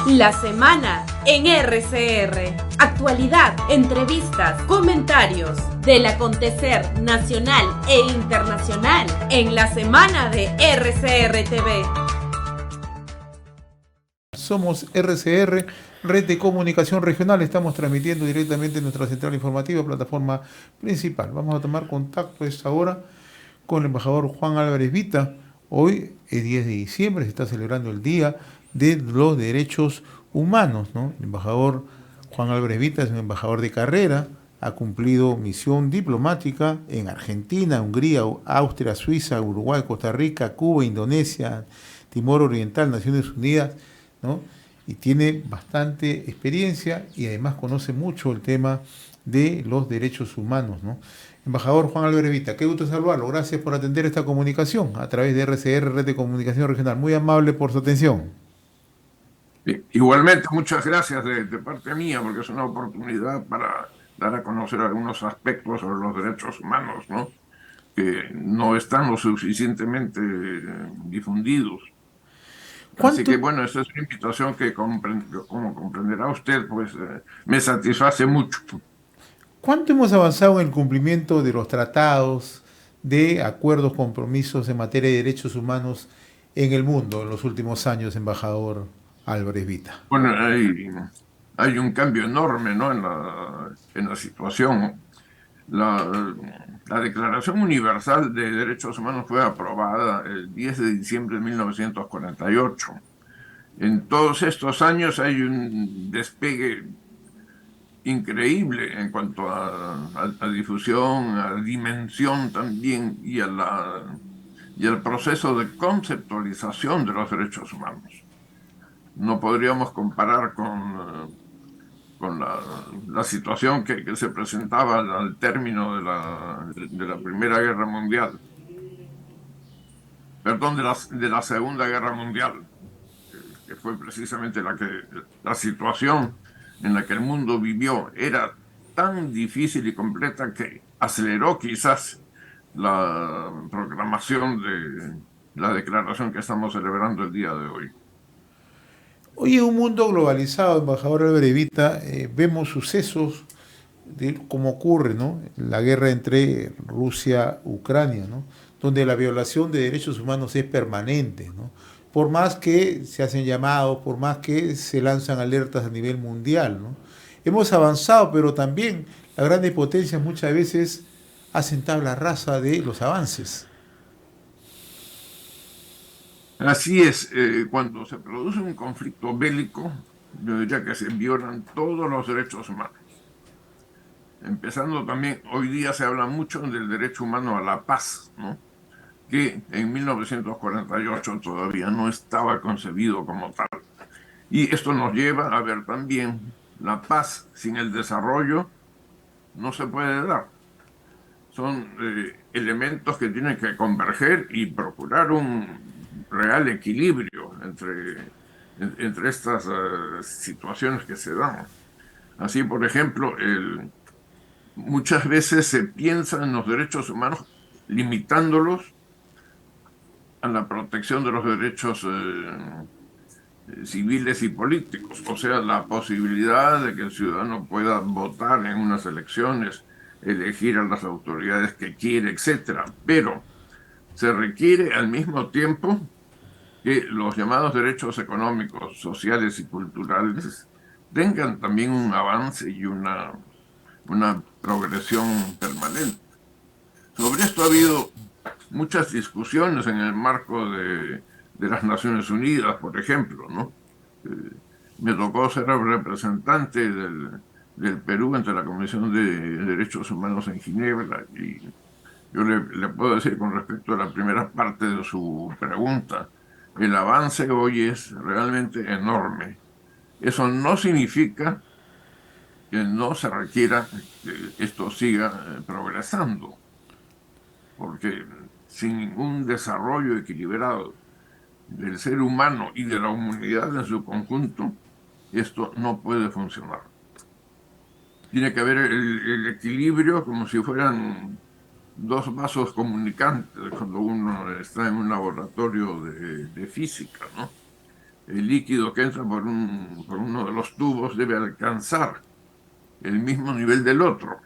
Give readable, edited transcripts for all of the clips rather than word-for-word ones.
La semana en RCR. Actualidad, entrevistas, comentarios del acontecer nacional e internacional en la semana de RCR TV. Somos RCR, Red de Comunicación Regional. Estamos transmitiendo directamente en nuestra central informativa, plataforma principal. Vamos a tomar contacto a esta hora con el embajador Juan Álvarez Vita. Hoy es 10 de diciembre, se está celebrando el Día de los Derechos Humanos, ¿no? El embajador Juan Álvarez Vita es un embajador de carrera, ha cumplido misión diplomática en Argentina, Hungría, Austria, Suiza, Uruguay, Costa Rica, Cuba, Indonesia, Timor Oriental, Naciones Unidas, ¿no? Y tiene bastante experiencia y además conoce mucho el tema de los derechos humanos, ¿no? Embajador Juan Álvarez Vita, qué gusto saludarlo. Gracias por atender esta comunicación a través de RCR, Red de Comunicación Regional. Muy amable por su atención. Igualmente, muchas gracias de parte mía, porque es una oportunidad para dar a conocer algunos aspectos sobre los derechos humanos, ¿no? Que no están lo suficientemente difundidos. Así que bueno, esta es una invitación que, como comprenderá usted, pues me satisface mucho. ¿Cuánto hemos avanzado en el cumplimiento de los tratados, de acuerdos, compromisos en materia de derechos humanos en el mundo en los últimos años, embajador Álvarez Vita? Bueno, hay un cambio enorme, ¿no? en la situación. La Declaración Universal de Derechos Humanos fue aprobada el 10 de diciembre de 1948. En todos estos años hay un despegue increíble en cuanto a difusión, a dimensión también y al proceso de conceptualización de los derechos humanos. No podríamos comparar con la situación que se presentaba al término de la Primera Guerra Mundial, perdón, de la Segunda Guerra Mundial, que fue precisamente la situación en la que el mundo vivió era tan difícil y completa que aceleró quizás la proclamación de la declaración que estamos celebrando el día de hoy. Hoy en un mundo globalizado, embajador Álvarez Vita, vemos sucesos de cómo ocurre, ¿no? La guerra entre Rusia y Ucrania, ¿no? Donde la violación de derechos humanos es permanente, ¿no? Por más que se hacen llamados, por más que se lanzan alertas a nivel mundial, ¿no? Hemos avanzado, pero también las grandes potencias muchas veces hacen tabla rasa de los avances. Así es, cuando se produce un conflicto bélico, yo diría que se violan todos los derechos humanos. Empezando también, hoy día se habla mucho del derecho humano a la paz, ¿no? Que en 1948 todavía no estaba concebido como tal. Y esto nos lleva a ver también la paz sin el desarrollo no se puede dar. Son elementos que tienen que converger y procurar un real equilibrio entre estas situaciones que se dan. Así, por ejemplo, muchas veces se piensa en los derechos humanos limitándolos a la protección de los derechos civiles y políticos, o sea, la posibilidad de que el ciudadano pueda votar en unas elecciones, elegir a las autoridades que quiere, etcétera. Pero se requiere al mismo tiempo que los llamados derechos económicos, sociales y culturales tengan también un avance y una progresión permanente. Sobre esto ha habido muchas discusiones en el marco de las Naciones Unidas, por ejemplo, ¿no? Me tocó ser el representante del Perú ante la Comisión de Derechos Humanos en Ginebra, y yo le puedo decir con respecto a la primera parte de su pregunta, el avance hoy es realmente enorme. Eso no significa que no se requiera que esto siga progresando, porque sin ningún desarrollo equilibrado del ser humano y de la humanidad en su conjunto, esto no puede funcionar. Tiene que haber el equilibrio como si fueran dos vasos comunicantes cuando uno está en un laboratorio de física, ¿no? el líquido que entra por uno de los tubos debe alcanzar el mismo nivel del otro.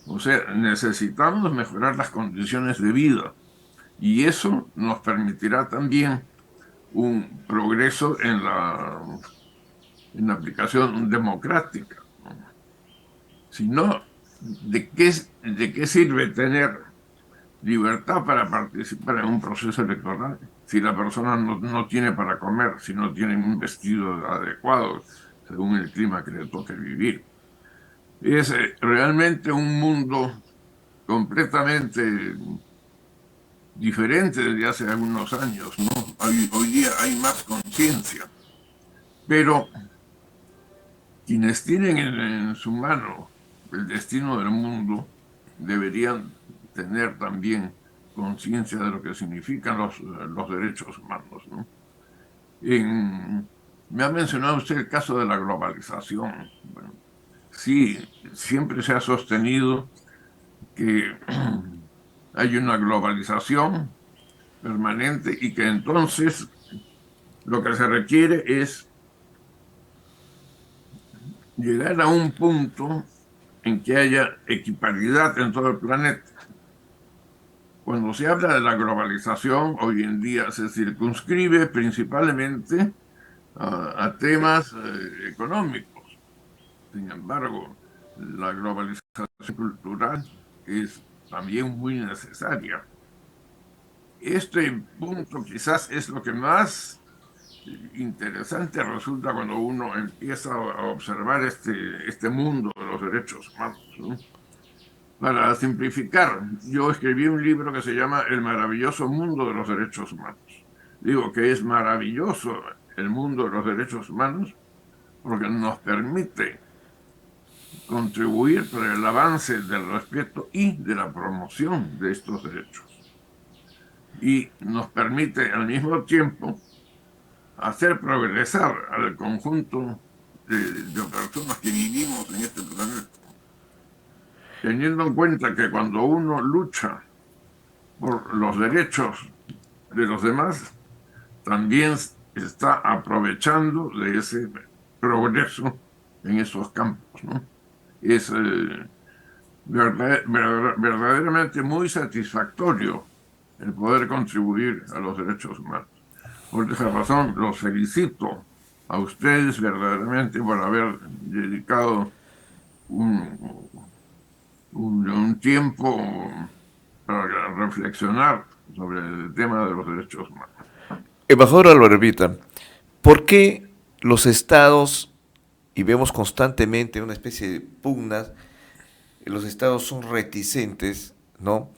O sea, necesitamos mejorar las condiciones de vida y eso nos permitirá también un progreso en la aplicación democrática. Si no, ¿de qué sirve tener libertad para participar en un proceso electoral si la persona no tiene para comer, si no tiene un vestido adecuado según el clima que le toque vivir? Es realmente un mundo completamente diferente desde hace algunos años, ¿no? Hoy día hay más conciencia, pero quienes tienen en su mano el destino del mundo deberían tener también conciencia de lo que significan los derechos humanos, ¿no? Me ha mencionado usted el caso de la globalización. Bueno, sí, siempre se ha sostenido que hay una globalización permanente y que entonces lo que se requiere es llegar a un punto en que haya equiparidad en todo el planeta. Cuando se habla de la globalización, hoy en día se circunscribe principalmente a temas económicos. Sin embargo, la globalización cultural es también muy necesaria. Este punto quizás es lo que más interesante resulta cuando uno empieza a observar este mundo de los derechos humanos, ¿no? Para simplificar, yo escribí un libro que se llama El maravilloso mundo de los derechos humanos. Digo que es maravilloso el mundo de los derechos humanos porque nos permite contribuir para el avance del respeto y de la promoción de estos derechos. Y nos permite al mismo tiempo hacer progresar al conjunto de personas que vivimos en este planeta, teniendo en cuenta que cuando uno lucha por los derechos de los demás, también está aprovechando de ese progreso en esos campos, ¿no? Es verdaderamente muy satisfactorio el poder contribuir a los derechos humanos. Por esa razón, los felicito a ustedes verdaderamente por haber dedicado un tiempo para reflexionar sobre el tema de los derechos humanos. Embajador Álvaro Ervita, ¿por qué los estados, y vemos constantemente una especie de pugnas, los estados son reticentes, ¿no?,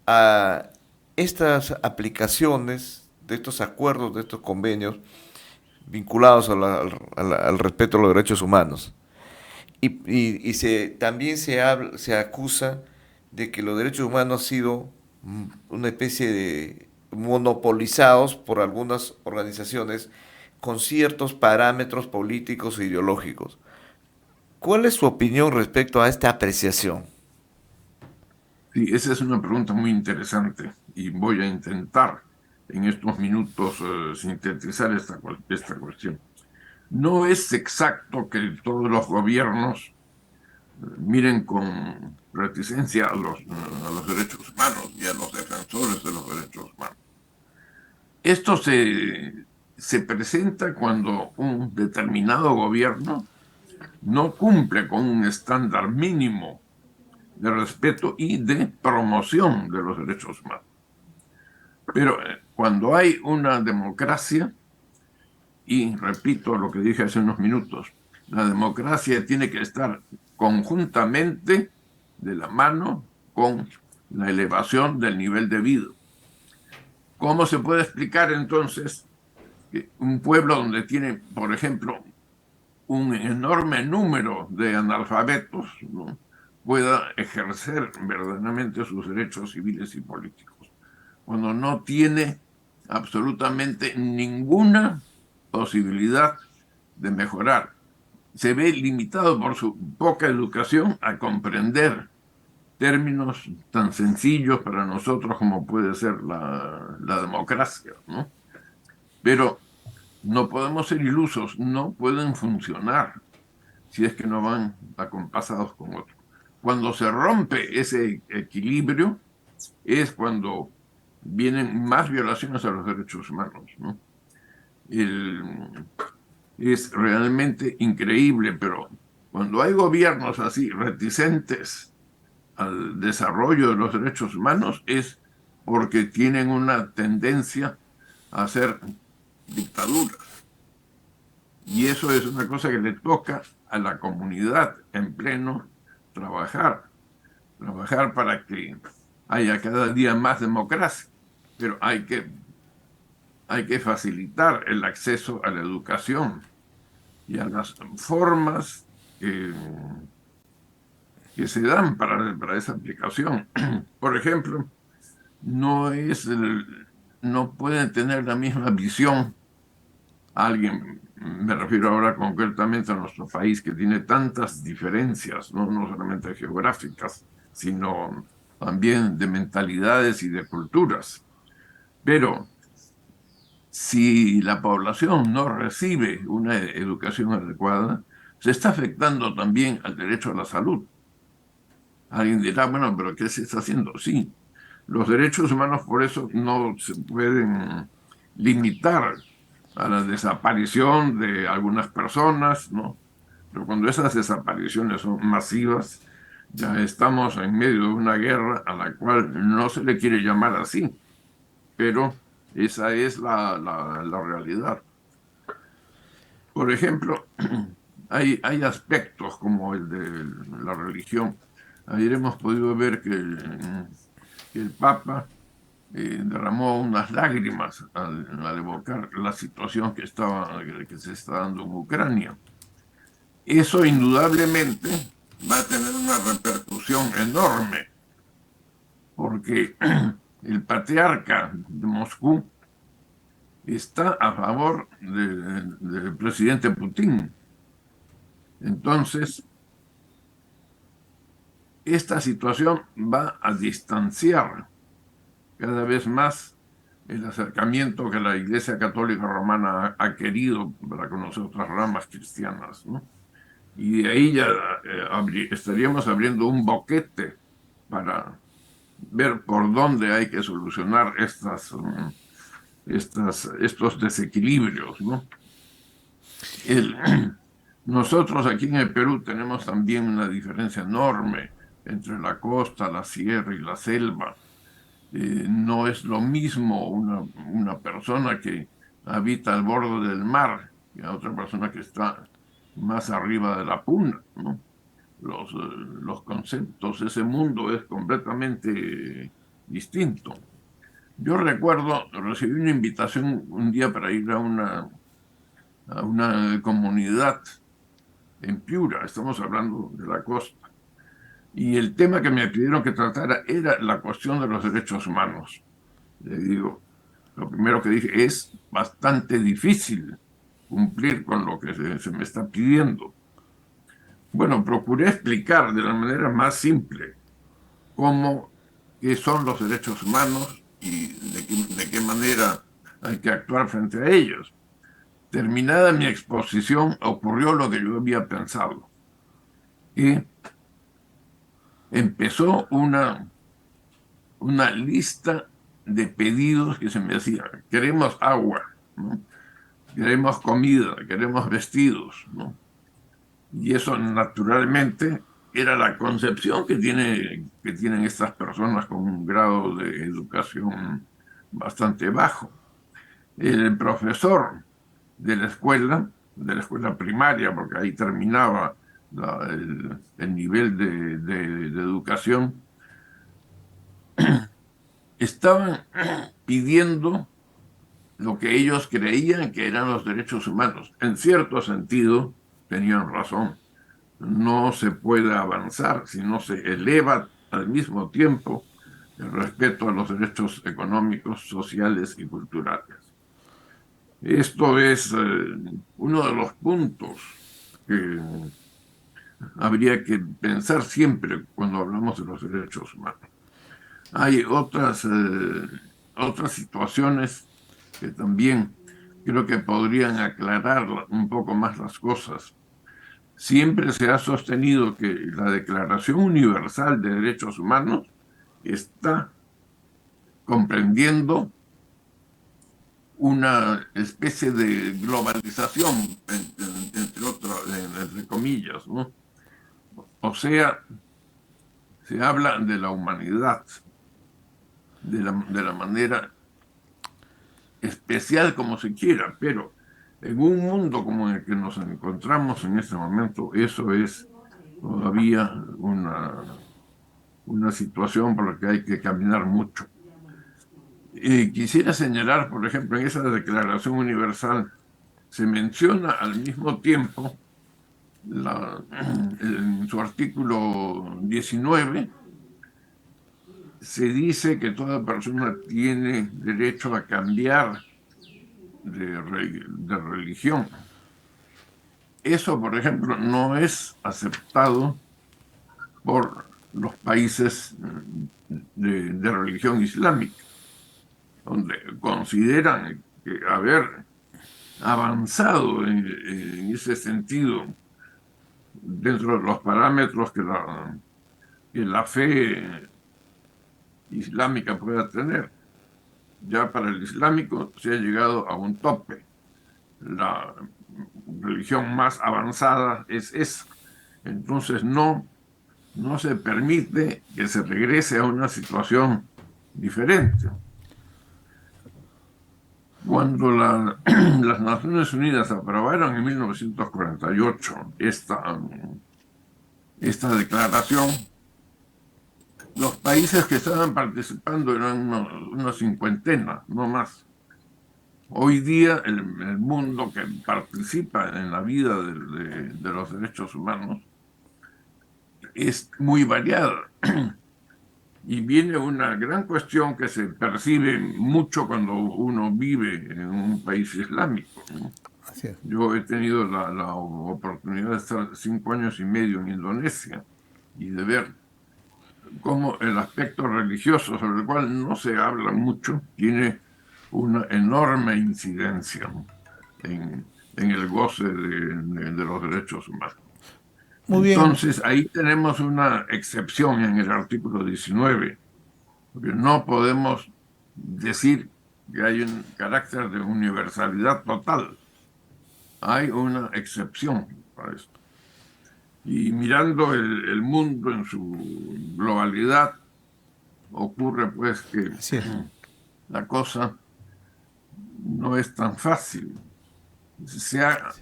a estas aplicaciones de estos acuerdos, de estos convenios vinculados al respeto a los derechos humanos? También se acusa de que los derechos humanos han sido una especie de monopolizados por algunas organizaciones con ciertos parámetros políticos e ideológicos. ¿Cuál es su opinión respecto a esta apreciación? Sí, esa es una pregunta muy interesante y voy a intentar en estos minutos sintetizar esta cuestión. No es exacto que todos los gobiernos miren con reticencia a los derechos humanos y a los defensores de los derechos humanos. Esto se presenta cuando un determinado gobierno no cumple con un estándar mínimo de respeto y de promoción de los derechos humanos. Pero cuando hay una democracia, y repito lo que dije hace unos minutos, la democracia tiene que estar conjuntamente de la mano con la elevación del nivel de vida. ¿Cómo se puede explicar entonces que un pueblo donde tiene, por ejemplo, un enorme número de analfabetos, ¿no?, pueda ejercer verdaderamente sus derechos civiles y políticos, cuando no tiene absolutamente ninguna posibilidad de mejorar? Se ve limitado por su poca educación a comprender términos tan sencillos para nosotros como puede ser la democracia, ¿no? Pero no podemos ser ilusos, no pueden funcionar si es que no van acompasados con otros. Cuando se rompe ese equilibrio es cuando vienen más violaciones a los derechos humanos, ¿no? Es realmente increíble, pero cuando hay gobiernos así reticentes al desarrollo de los derechos humanos es porque tienen una tendencia a ser dictaduras. Y eso es una cosa que le toca a la comunidad en pleno trabajar para que haya cada día más democracia, pero hay que facilitar el acceso a la educación y a las formas que se dan para esa aplicación. Por ejemplo, no pueden tener la misma visión alguien, me refiero ahora concretamente a nuestro país, que tiene tantas diferencias, no solamente geográficas, sino también de mentalidades y de culturas. Pero si la población no recibe una educación adecuada, se está afectando también al derecho a la salud. Alguien dirá, bueno, pero ¿qué se está haciendo? Sí, los derechos humanos por eso no se pueden limitar a la desaparición de algunas personas, ¿no? Pero cuando esas desapariciones son masivas, ya estamos en medio de una guerra a la cual no se le quiere llamar así, pero esa es la realidad. Por ejemplo, hay aspectos como el de la religión. Ayer hemos podido ver que el Papa derramó unas lágrimas al evocar la situación que se está dando en Ucrania. Eso indudablemente va a tener una repercusión enorme, porque el patriarca de Moscú está a favor del presidente Putin. Entonces, esta situación va a distanciar cada vez más el acercamiento que la Iglesia Católica Romana ha querido para conocer otras ramas cristianas, ¿no? Y de ahí ya estaríamos abriendo un boquete para ver por dónde hay que solucionar estos desequilibrios, ¿no? Nosotros aquí en el Perú tenemos también una diferencia enorme entre la costa, la sierra y la selva. No es lo mismo una persona que habita al borde del mar que a otra persona que está más arriba de la puna, ¿no? Los conceptos, ese mundo es completamente distinto. Yo recuerdo, recibí una invitación un día para ir a una comunidad en Piura, estamos hablando de la costa, y el tema que me pidieron que tratara era la cuestión de los derechos humanos. Le digo, lo primero que dije, es bastante difícil cumplir con lo que se me está pidiendo. Bueno, procuré explicar de la manera más simple qué son los derechos humanos y de qué manera hay que actuar frente a ellos. Terminada mi exposición, ocurrió lo que yo había pensado. Y empezó una lista de pedidos que se me hacían. Queremos agua, ¿no? Queremos comida, queremos vestidos, ¿no? Y eso naturalmente era la concepción que tienen estas personas con un grado de educación bastante bajo. El profesor de la escuela primaria, porque ahí terminaba el nivel de educación, estaban pidiendo lo que ellos creían que eran los derechos humanos. En cierto sentido, tenían razón. No se puede avanzar si no se eleva al mismo tiempo el respeto a los derechos económicos, sociales y culturales. Esto es uno de los puntos que habría que pensar siempre cuando hablamos de los derechos humanos. Hay otras situaciones que también creo que podrían aclarar un poco más las cosas. Siempre se ha sostenido que la Declaración Universal de Derechos Humanos está comprendiendo una especie de globalización, entre comillas, ¿no? O sea, se habla de la humanidad de la manera especial como se quiera, pero en un mundo como el que nos encontramos en este momento, eso es todavía una situación por la que hay que caminar mucho. Quisiera señalar, por ejemplo, en esa Declaración Universal se menciona al mismo tiempo en su artículo 19 se dice que toda persona tiene derecho a cambiar de religión. Eso, por ejemplo, no es aceptado por los países de religión islámica, donde consideran que haber avanzado en ese sentido dentro de los parámetros que la fe islámica pueda tener. Ya para el islámico se ha llegado a un tope. La religión más avanzada es esa. Entonces no se permite que se regrese a una situación diferente. Cuando las Naciones Unidas aprobaron en 1948 esta declaración, los países que estaban participando eran una cincuentena, no más. Hoy día el mundo que participa en la vida de los derechos humanos es muy variado. Y viene una gran cuestión que se percibe mucho cuando uno vive en un país islámico, ¿no? Así es. Yo he tenido la oportunidad de estar 5 años y medio en Indonesia y de ver cómo el aspecto religioso, sobre el cual no se habla mucho, tiene una enorme incidencia, ¿no?, en el goce de los derechos humanos. Muy bien. Entonces, ahí tenemos una excepción en el artículo 19, porque no podemos decir que hay un carácter de universalidad total. Hay una excepción para esto. Y mirando el mundo en su globalidad, ocurre pues que Así es. la cosa no es tan fácil. Se ha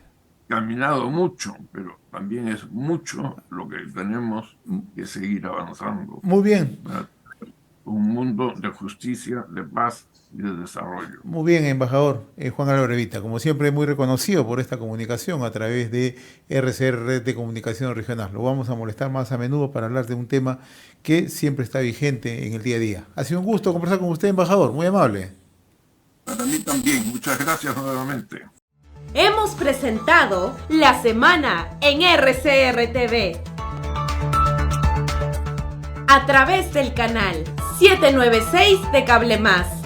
caminado mucho, pero también es mucho lo que tenemos que seguir avanzando. Muy bien. Para un mundo de justicia, de paz y de desarrollo. Muy bien, embajador Juan Álvarez Orbita, como siempre muy reconocido por esta comunicación a través de RCR, Red de Comunicación Regional. Lo vamos a molestar más a menudo para hablar de un tema que siempre está vigente en el día a día. Ha sido un gusto conversar con usted, embajador, muy amable. Para mí también, muchas gracias nuevamente. Hemos presentado La Semana en RCR TV a través del canal 796 de Cable Más.